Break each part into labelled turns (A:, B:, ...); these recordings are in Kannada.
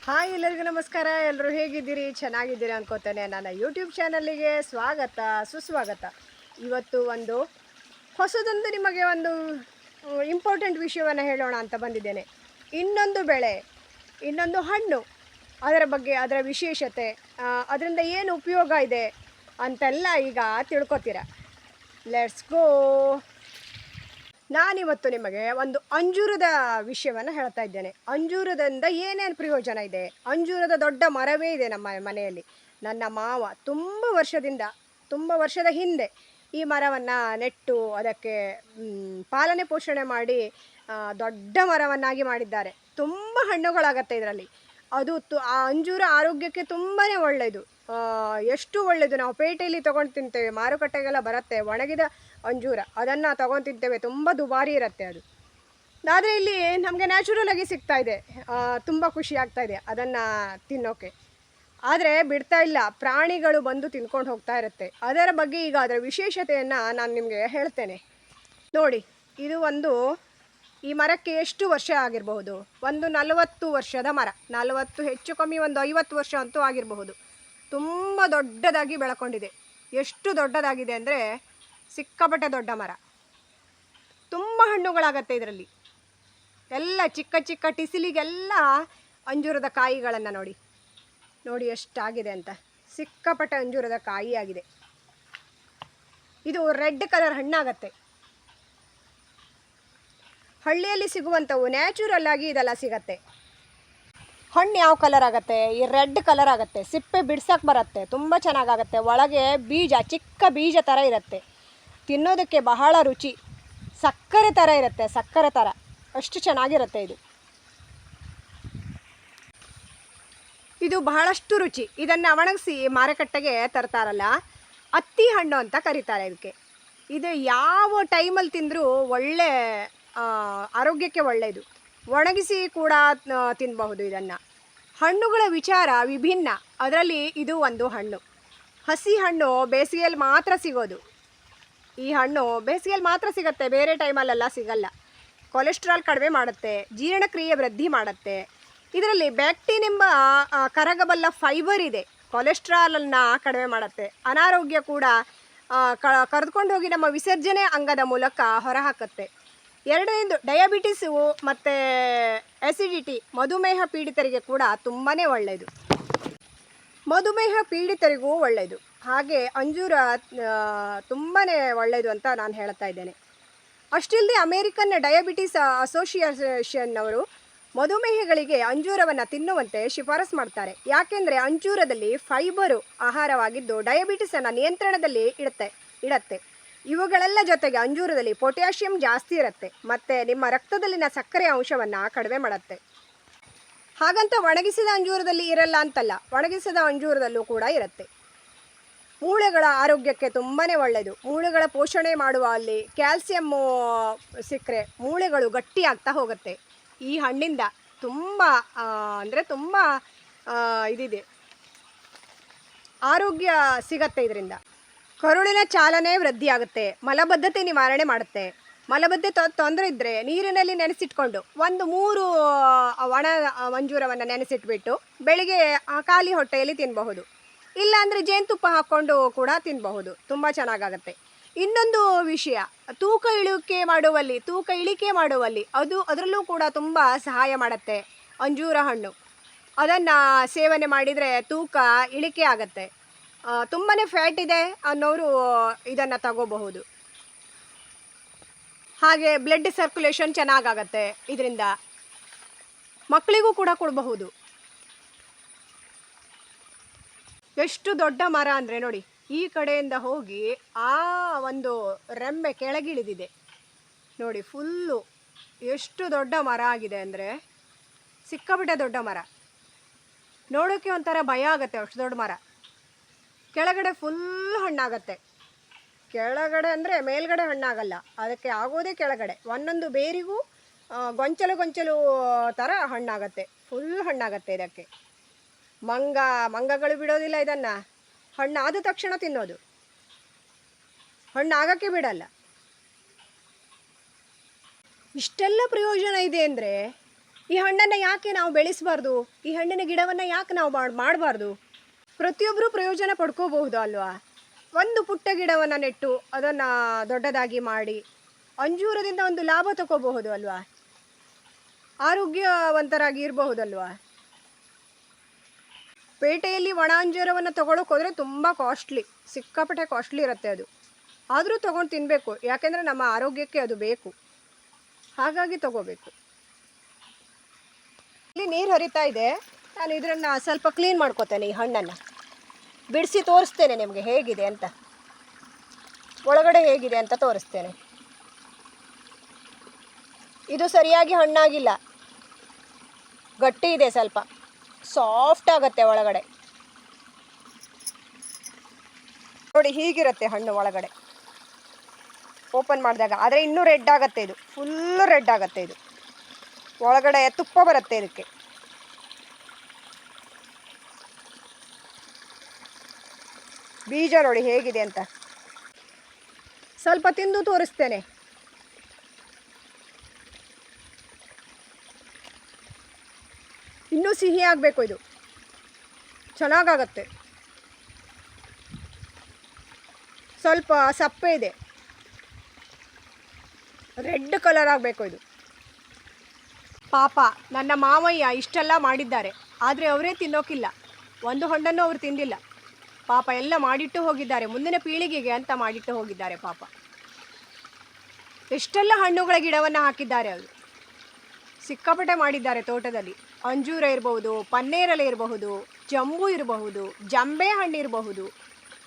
A: ಹಾಯ್ ಎಲ್ಲರಿಗೂ ನಮಸ್ಕಾರ. ಎಲ್ಲರೂ ಹೇಗಿದ್ದೀರಿ? ಚೆನ್ನಾಗಿದ್ದೀರಿ ಅನ್ಕೋತೇನೆ. ನನ್ನ ಯೂಟ್ಯೂಬ್ ಚಾನಲ್ಲಿಗೆ ಸ್ವಾಗತ ಸುಸ್ವಾಗತ. ಇವತ್ತು ಒಂದು ಹೊಸದೊಂದು ನಿಮಗೆ ಒಂದು ಇಂಪಾರ್ಟೆಂಟ್ ವಿಷಯವನ್ನು ಹೇಳೋಣ ಅಂತ ಬಂದಿದ್ದೇನೆ. ಇನ್ನೊಂದು ಬೆಳೆ, ಇನ್ನೊಂದು ಹಣ್ಣು, ಅದರ ಬಗ್ಗೆ, ಅದರ ವಿಶೇಷತೆ, ಅದರಿಂದ ಏನು ಉಪಯೋಗ ಇದೆ ಅಂತೆಲ್ಲ ಈಗ ತಿಳ್ಕೊತೀರ. Let's go. ನಾನಿವತ್ತು ನಿಮಗೆ ಒಂದು ಅಂಜೂರದ ವಿಷಯವನ್ನು ಹೇಳ್ತಾ ಇದ್ದೇನೆ. ಅಂಜೂರದಿಂದ ಏನೇನು ಪ್ರಯೋಜನ ಇದೆ. ಅಂಜೂರದ ದೊಡ್ಡ ಮರವೇ ಇದೆ ನಮ್ಮ ಮನೆಯಲ್ಲಿ. ನನ್ನ ಮಾವ ತುಂಬ ವರ್ಷದ ಹಿಂದೆ ಈ ಮರವನ್ನು ನೆಟ್ಟು ಅದಕ್ಕೆ ಪಾಲನೆ ಪೋಷಣೆ ಮಾಡಿ ದೊಡ್ಡ ಮರವನ್ನಾಗಿ ಮಾಡಿದ್ದಾರೆ. ತುಂಬ ಹಣ್ಣುಗಳಾಗತ್ತೆ ಇದರಲ್ಲಿ. ಆ ಅಂಜೂರ ಆರೋಗ್ಯಕ್ಕೆ ತುಂಬಾ ಒಳ್ಳೆಯದು. ಎಷ್ಟು ಒಳ್ಳೆಯದು. ನಾವು ಪೇಟೆಯಲ್ಲಿ ತೊಗೊಂಡು ತಿಂತೇವೆ, ಮಾರುಕಟ್ಟೆಗೆಲ್ಲ ಬರುತ್ತೆ ಒಣಗಿದ ಅಂಜೂರ, ಅದನ್ನು ತೊಗೊಂಡು ತಿಂತೇವೆ. ತುಂಬ ದುಬಾರಿ ಇರುತ್ತೆ ಅದು. ಆದರೆ ಇಲ್ಲಿ ನಮಗೆ ನ್ಯಾಚುರಲಾಗಿ ಸಿಗ್ತಾ ಇದೆ. ತುಂಬ ಖುಷಿ ಆಗ್ತಾ ಇದೆ ಅದನ್ನು ತಿನ್ನೋಕ್ಕೆ. ಆದರೆ ಬಿಡ್ತಾ ಇಲ್ಲ, ಪ್ರಾಣಿಗಳು ಬಂದು ತಿನ್ಕೊಂಡು ಹೋಗ್ತಾ ಇರುತ್ತೆ. ಅದರ ಬಗ್ಗೆ ಈಗ ಅದರ ವಿಶೇಷತೆಯನ್ನು ನಾನು ನಿಮಗೆ ಹೇಳ್ತೇನೆ. ನೋಡಿ, ಈ ಮರಕ್ಕೆ ಎಷ್ಟು ವರ್ಷ ಆಗಿರಬಹುದು? ಒಂದು 40 ವರ್ಷದ ಮರ. 40 ಹೆಚ್ಚು ಕಮ್ಮಿ ಒಂದು 50 ವರ್ಷ ಅಂತೂ ಆಗಿರಬಹುದು. ತುಂಬ ದೊಡ್ಡದಾಗಿ ಬೆಳ್ಕೊಂಡಿದೆ. ಎಷ್ಟು ದೊಡ್ಡದಾಗಿದೆ ಅಂದರೆ ಸಿಕ್ಕಾಪಟ್ಟೆ ದೊಡ್ಡ ಮರ. ತುಂಬ ಹಣ್ಣುಗಳಾಗತ್ತೆ ಇದರಲ್ಲಿ. ಎಲ್ಲ ಚಿಕ್ಕ ಚಿಕ್ಕ ಟಿಸಿಲಿಗೆಲ್ಲ ಅಂಜೂರದ ಕಾಯಿಗಳನ್ನು ನೋಡಿ ಎಷ್ಟಾಗಿದೆ ಅಂತ. ಸಿಕ್ಕಾಪಟ್ಟೆ ಅಂಜೂರದ ಕಾಯಿ ಆಗಿದೆ. ಇದು ರೆಡ್ ಕಲರ್ ಹಣ್ಣಾಗತ್ತೆ. ಹಳ್ಳಿಯಲ್ಲಿ ಸಿಗುವಂಥವು ನ್ಯಾಚುರಲ್ ಆಗಿ ಇದೆಲ್ಲ ಸಿಗತ್ತೆ. ಹಣ್ಣು ಯಾವ ಕಲರ್ ಆಗುತ್ತೆ? ಈ ರೆಡ್ ಕಲರ್ ಆಗುತ್ತೆ. ಸಿಪ್ಪೆ ಬಿಡ್ಸಕ್ಕೆ ಬರುತ್ತೆ. ತುಂಬ ಚೆನ್ನಾಗಾಗತ್ತೆ. ಒಳಗೆ ಬೀಜ, ಚಿಕ್ಕ ಬೀಜ ಥರ ಇರುತ್ತೆ. ತಿನ್ನೋದಕ್ಕೆ ಬಹಳ ರುಚಿ. ಸಕ್ಕರೆ ಥರ ಇರುತ್ತೆ, ಸಕ್ಕರೆ ಥರ. ಅಷ್ಟು ಚೆನ್ನಾಗಿರುತ್ತೆ ಇದು ಬಹಳಷ್ಟು ರುಚಿ. ಇದನ್ನು ಒಣಗಿಸಿ ಮಾರುಕಟ್ಟೆಗೆ ತರ್ತಾರಲ್ಲ, ಅತ್ತಿ ಹಣ್ಣು ಅಂತ ಕರೀತಾರೆ ಇದಕ್ಕೆ. ಇದು ಯಾವ ಟೈಮಲ್ಲಿ ತಿಂದರೂ ಒಳ್ಳೆ ಆರೋಗ್ಯಕ್ಕೆ ಒಳ್ಳೆಯದು. ಒಣಗಿಸಿ ಕೂಡ ತಿನ್ನಬಹುದು ಇದನ್ನು. ಹಣ್ಣುಗಳ ವಿಚಾರ ವಿಭಿನ್ನ. ಅದರಲ್ಲಿ ಇದು ಒಂದು ಹಣ್ಣು. ಹಸಿ ಹಣ್ಣು ಬೇಸಿಗೆಯಲ್ಲಿ ಮಾತ್ರ ಸಿಗೋದು. ಈ ಹಣ್ಣು ಬೇಸಿಗೆಯಲ್ಲಿ ಮಾತ್ರ ಸಿಗುತ್ತೆ, ಬೇರೆ ಟೈಮಲ್ಲೆಲ್ಲ ಸಿಗಲ್ಲ. ಕೊಲೆಸ್ಟ್ರಾಲ್ ಕಡಿಮೆ ಮಾಡುತ್ತೆ, ಜೀರ್ಣಕ್ರಿಯೆ ವೃದ್ಧಿ ಮಾಡುತ್ತೆ. ಇದರಲ್ಲಿ ಬ್ಯಾಕ್ಟೀನ್ ಎಂಬ ಕರಗಬಲ್ಲ ಫೈಬರ್ ಇದೆ. ಕೊಲೆಸ್ಟ್ರಾಲನ್ನು ಕಡಿಮೆ ಮಾಡುತ್ತೆ. ಅನಾರೋಗ್ಯ ಕೂಡ ಕರೆದುಕೊಂಡು ಹೋಗಿ ನಮ್ಮ ವಿಸರ್ಜನೆ ಅಂಗದ ಮೂಲಕ ಹೊರಹಾಕುತ್ತೆ. ಎರಡನೇದು ಡಯಾಬಿಟಿಸು ಮತ್ತು ಆ್ಯಸಿಡಿಟಿ, ಮಧುಮೇಹ ಪೀಡಿತರಿಗೆ ಕೂಡ ತುಂಬಾ ಒಳ್ಳೆಯದು. ಮಧುಮೇಹ ಪೀಡಿತರಿಗೂ ಒಳ್ಳೆಯದು. ಹಾಗೆ ಅಂಜೂರ ತುಂಬಾ ಒಳ್ಳೆಯದು ಅಂತ ನಾನು ಹೇಳ್ತಾ ಇದ್ದೇನೆ. ಅಷ್ಟಿಲ್ಲದೆ ಅಮೇರಿಕನ್ ಡಯಾಬಿಟಿಸ್ ಅಸೋಸಿಯೇಷನ್ ಅವರು ಮಧುಮೇಹಗಳಿಗೆ ಅಂಜೂರವನ್ನು ತಿನ್ನುವಂತೆ ಶಿಫಾರಸು ಮಾಡ್ತಾರೆ. ಯಾಕೆಂದರೆ ಅಂಜೂರದಲ್ಲಿ ಫೈಬರು ಆಹಾರವಾಗಿದ್ದು ಡಯಾಬಿಟಿಸನ್ನು ನಿಯಂತ್ರಣದಲ್ಲಿ ಇಡತ್ತೆ. ಇವುಗಳೆಲ್ಲ ಜೊತೆಗೆ ಅಂಜೂರದಲ್ಲಿ ಪೊಟ್ಯಾಷಿಯಂ ಜಾಸ್ತಿ ಇರುತ್ತೆ ಮತ್ತು ನಿಮ್ಮ ರಕ್ತದಲ್ಲಿನ ಸಕ್ಕರೆ ಅಂಶವನ್ನು ಕಡಿಮೆ ಮಾಡುತ್ತೆ. ಹಾಗಂತ ಒಣಗಿಸಿದ ಅಂಜೂರದಲ್ಲಿ ಇರಲ್ಲ ಅಂತಲ್ಲ, ಒಣಗಿಸಿದ ಅಂಜೂರದಲ್ಲೂ ಕೂಡ ಇರುತ್ತೆ. ಮೂಳೆಗಳ ಆರೋಗ್ಯಕ್ಕೆ ತುಂಬಾ ಒಳ್ಳೆಯದು. ಮೂಳೆಗಳ ಪೋಷಣೆ ಮಾಡುವ ಅಲ್ಲಿ ಕ್ಯಾಲ್ಸಿಯಮ್ಮು ಸಿಕ್ಕರೆ ಮೂಳೆಗಳು ಗಟ್ಟಿಯಾಗ್ತಾ ಹೋಗುತ್ತೆ. ಈ ಹಣ್ಣಿಂದ ತುಂಬ ಇದಿದೆ, ಆರೋಗ್ಯ ಸಿಗತ್ತೆ ಇದರಿಂದ. ಕರುಳಿನ ಚಾಲನೆ ವೃದ್ಧಿಯಾಗುತ್ತೆ. ಮಲಬದ್ಧತೆ ನಿವಾರಣೆ ಮಾಡುತ್ತೆ. ಮಲಬದ್ಧತೆ ತೊಂದರೆ ಇದ್ದರೆ ನೀರಿನಲ್ಲಿ ನೆನೆಸಿಟ್ಕೊಂಡು 3 ಒಣ ಅಂಜೂರವನ್ನು ನೆನೆಸಿಟ್ಬಿಟ್ಟು ಬೆಳಿಗ್ಗೆ ಖಾಲಿ ಹೊಟ್ಟೆಯಲ್ಲಿ ತಿನ್ನಬಹುದು. ಇಲ್ಲಾಂದರೆ ಜೇನುತುಪ್ಪ ಹಾಕ್ಕೊಂಡು ಕೂಡ ತಿನ್ನಬಹುದು. ತುಂಬ ಚೆನ್ನಾಗಾಗತ್ತೆ. ಇನ್ನೊಂದು ವಿಷಯ, ತೂಕ ಇಳಿಕೆ ಮಾಡುವಲ್ಲಿ ಅದರಲ್ಲೂ ಕೂಡ ತುಂಬ ಸಹಾಯ ಮಾಡುತ್ತೆ ಅಂಜೂರ ಹಣ್ಣು. ಅದನ್ನು ಸೇವನೆ ಮಾಡಿದರೆ ತೂಕ ಇಳಿಕೆ ಆಗುತ್ತೆ. ತುಂಬಾ ಫ್ಯಾಟ್ ಇದೆ ಅನ್ನೋರು ಇದನ್ನು ತಗೋಬಹುದು. ಹಾಗೆ ಬ್ಲಡ್ ಸರ್ಕ್ಯುಲೇಷನ್ ಚೆನ್ನಾಗಾಗತ್ತೆ ಇದರಿಂದ. ಮಕ್ಕಳಿಗೂ ಕೂಡ ಕೊಡಬಹುದು. ಎಷ್ಟು ದೊಡ್ಡ ಮರ ಅಂದರೆ ನೋಡಿ, ಈ ಕಡೆಯಿಂದ ಹೋಗಿ ಆ ಒಂದು ರೆಂಬೆ ಕೆಳಗಿಳಿದಿದೆ ನೋಡಿ. ಫುಲ್ಲು ಎಷ್ಟು ದೊಡ್ಡ ಮರ ಆಗಿದೆ ಅಂದರೆ ಸಿಕ್ಕಾಪಟ್ಟೆ ದೊಡ್ಡ ಮರ. ನೋಡೋಕ್ಕೆ ಒಂಥರ ಭಯ ಆಗುತ್ತೆ, ಅಷ್ಟು ದೊಡ್ಡ ಮರ. ಕೆಳಗಡೆ ಫುಲ್ ಹಣ್ಣಾಗತ್ತೆ. ಕೆಳಗಡೆ ಅಂದರೆ ಮೇಲ್ಗಡೆ ಹಣ್ಣಾಗಲ್ಲ, ಅದಕ್ಕೆ ಆಗೋದೇ ಕೆಳಗಡೆ. ಒಂದೊಂದು ಬೇರಿಗೂ ಗೊಂಚಲು ಥರ ಹಣ್ಣಾಗತ್ತೆ. ಫುಲ್ ಹಣ್ಣಾಗತ್ತೆ ಇದಕ್ಕೆ. ಮಂಗಗಳು ಬಿಡೋದಿಲ್ಲ ಇದನ್ನು. ಹಣ್ಣಾದ ತಕ್ಷಣ ತಿನ್ನೋದು, ಹಣ್ಣಾಗಕ್ಕೆ ಬಿಡಲ್ಲ. ಇಷ್ಟೆಲ್ಲ ಪ್ರಯೋಜನ ಇದೆ ಅಂದರೆ ಈ ಹಣ್ಣನ್ನು ಯಾಕೆ ನಾವು ಬೆಳೆಸಬಾರ್ದು? ಈ ಹಣ್ಣಿನ ಗಿಡವನ್ನು ಯಾಕೆ ನಾವು ಮಾಡಬಾರ್ದು? ಪ್ರತಿಯೊಬ್ಬರೂ ಪ್ರಯೋಜನ ಪಡ್ಕೋಬಹುದು ಅಲ್ವಾ? ಒಂದು ಪುಟ್ಟ ಗಿಡವನ್ನು ನೆಟ್ಟು ಅದನ್ನು ದೊಡ್ಡದಾಗಿ ಮಾಡಿ ಅಂಜೂರದಿಂದ ಒಂದು ಲಾಭ ತಗೋಬಹುದು ಅಲ್ವಾ? ಆರೋಗ್ಯವಂತರಾಗಿ ಇರಬಹುದಲ್ವಾ? ಪೇಟೆಯಲ್ಲಿ ಒಣ ಅಂಜೂರವನ್ನು ತೊಗೊಳಕ್ಕೆ ಹೋದರೆ ತುಂಬ ಕಾಸ್ಟ್ಲಿ, ಸಿಕ್ಕಾಪಟ್ಟೆ ಕಾಸ್ಟ್ಲಿ ಇರುತ್ತೆ ಅದು. ಆದರೂ ತೊಗೊಂಡು ತಿನ್ನಬೇಕು, ಯಾಕೆಂದರೆ ನಮ್ಮ ಆರೋಗ್ಯಕ್ಕೆ ಅದು ಬೇಕು, ಹಾಗಾಗಿ ತಗೋಬೇಕು. ಇಲ್ಲಿ ನೀರು ಹರಿತಾ ಇದೆ, ನಾನು ಇದನ್ನು ಸ್ವಲ್ಪ ಕ್ಲೀನ್ ಮಾಡ್ಕೋತೇನೆ. ಈ ಹಣ್ಣನ್ನು ಬಿಡಿಸಿ ತೋರಿಸ್ತೇನೆ ನಿಮಗೆ ಹೇಗಿದೆ ಅಂತ, ಒಳಗಡೆ ಹೇಗಿದೆ ಅಂತ ತೋರಿಸ್ತೇನೆ. ಇದು ಸರಿಯಾಗಿ ಹಣ್ಣಾಗಿಲ್ಲ, ಗಟ್ಟಿ ಇದೆ, ಸ್ವಲ್ಪ ಸಾಫ್ಟ್ ಆಗುತ್ತೆ ಒಳಗಡೆ. ನೋಡಿ ಹೀಗಿರುತ್ತೆ ಹಣ್ಣು ಒಳಗಡೆ ಓಪನ್ ಮಾಡಿದಾಗ. ಆದರೆ ಇನ್ನೂ ರೆಡ್ ಆಗುತ್ತೆ, ಇದು ಫುಲ್ಲು ರೆಡ್ ಆಗುತ್ತೆ. ಇದು ಒಳಗಡೆ ತುಪ್ಪ ಬರುತ್ತೆ ಇದಕ್ಕೆ. ಬೀಜ ನೋಡಿ ಹೇಗಿದೆ ಅಂತ, ಸ್ವಲ್ಪ ತಿಂದು ತೋರಿಸ್ತೇನೆ. ಇನ್ನೂ ಸಿಹಿ ಆಗಬೇಕು, ಇದು ಚೆನ್ನಾಗಾಗತ್ತೆ. ಸ್ವಲ್ಪ ಸಪ್ಪೆ ಇದೆ, ರೆಡ್ ಕಲರ್ ಆಗಬೇಕು ಇದು. ಪಾಪ ನನ್ನ ಮಾವಯ್ಯ ಇಷ್ಟೆಲ್ಲ ಮಾಡಿದ್ದಾರೆ, ಆದರೆ ಅವರೇ ತಿನ್ನೋಕ್ಕಿಲ್ಲ. ಒಂದು ಹಣ್ಣನ್ನು ಅವರು ತಿಂದಿಲ್ಲ ಪಾಪ. ಎಲ್ಲ ಮಾಡಿಟ್ಟು ಹೋಗಿದ್ದಾರೆ, ಮುಂದಿನ ಪೀಳಿಗೆಗೆ ಅಂತ ಮಾಡಿಟ್ಟು ಹೋಗಿದ್ದಾರೆ ಪಾಪ. ಎಷ್ಟೆಲ್ಲ ಹಣ್ಣುಗಳ ಗಿಡವನ್ನು ಹಾಕಿದ್ದಾರೆ ಅವರು, ಸಿಕ್ಕಾಪಟ್ಟೆ ಮಾಡಿದ್ದಾರೆ ತೋಟದಲ್ಲಿ. ಅಂಜೂರ ಇರಬಹುದು, ಪನ್ನೇರಳೆ ಇರಬಹುದು, ಜಂಬು ಇರಬಹುದು, ಜಂಬೆ ಹಣ್ಣು ಇರಬಹುದು,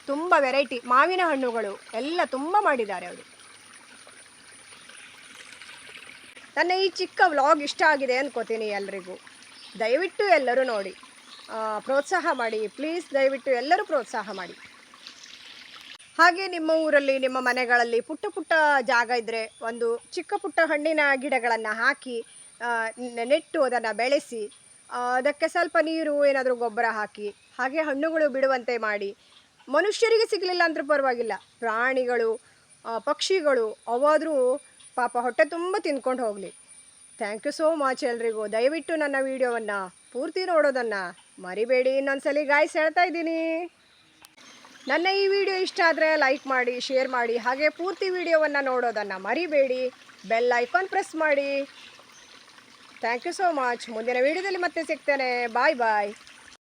A: ತುಂಬ ವೆರೈಟಿ ಮಾವಿನ ಹಣ್ಣುಗಳು ಎಲ್ಲ ತುಂಬ ಮಾಡಿದ್ದಾರೆ ಅವರು. ನನ್ನ ಈ ಚಿಕ್ಕ ವ್ಲಾಗ್ ಇಷ್ಟ ಆಗಿದೆ ಅಂದ್ಕೋತೀನಿ ಎಲ್ರಿಗೂ. ದಯವಿಟ್ಟು ಎಲ್ಲರೂ ನೋಡಿ, ಪ್ರೋತ್ಸಾಹ ಮಾಡಿ ಪ್ಲೀಸ್, ದಯವಿಟ್ಟು ಎಲ್ಲರೂ ಪ್ರೋತ್ಸಾಹ ಮಾಡಿ. ಹಾಗೆ ನಿಮ್ಮ ಊರಲ್ಲಿ ನಿಮ್ಮ ಮನೆಗಳಲ್ಲಿ ಪುಟ್ಟ ಪುಟ್ಟ ಜಾಗ ಇದ್ದರೆ ಒಂದು ಚಿಕ್ಕ ಪುಟ್ಟ ಹಣ್ಣಿನ ಗಿಡಗಳನ್ನು ಹಾಕಿ ನೆಟ್ಟು ಅದನ್ನು ಬೆಳೆಸಿ, ಅದಕ್ಕೆ ಸ್ವಲ್ಪ ನೀರು ಏನಾದರೂ ಗೊಬ್ಬರ ಹಾಕಿ ಹಾಗೆ ಹಣ್ಣುಗಳು ಬಿಡುವಂತೆ ಮಾಡಿ. ಮನುಷ್ಯರಿಗೆ ಸಿಗಲಿಲ್ಲ ಅಂದರೂ ಪರವಾಗಿಲ್ಲ, ಪ್ರಾಣಿಗಳು ಪಕ್ಷಿಗಳು ಅವಾದರೂ ಪಾಪ ಹೊಟ್ಟೆ ತುಂಬ ತಿಂದ್ಕೊಂಡು ಹೋಗಲಿ. ಥ್ಯಾಂಕ್ ಯು ಸೋ ಮಚ್ ಎಲ್ರಿಗೂ. ದಯವಿಟ್ಟು ನನ್ನ ವೀಡಿಯೋವನ್ನು ಪೂರ್ತಿ ನೋಡೋದನ್ನು ಮರಿಬೇಡಿ. ಇನ್ನೊಂದ್ಸಲಿ ಗಾಯ್ಸ್ ಹೇಳ್ತಾ ಇದ್ದೀನಿ, ನನ್ನ ಈ ವಿಡಿಯೋ ಇಷ್ಟ ಆದರೆ ಲೈಕ್ ಮಾಡಿ, ಶೇರ್ ಮಾಡಿ, ಹಾಗೆ ಪೂರ್ತಿ ವಿಡಿಯೋವನ್ನು ನೋಡೋದನ್ನು ಮರಿಬೇಡಿ. ಬೆಲ್ ಐಕಾನ್ ಪ್ರೆಸ್ ಮಾಡಿ. Thank you so much. ಮುಂದಿನ ವಿಡಿಯೋದಲ್ಲಿ ಮತ್ತೆ ಸಿಗ್ತೇನೆ. ಬಾಯ್ ಬಾಯ್.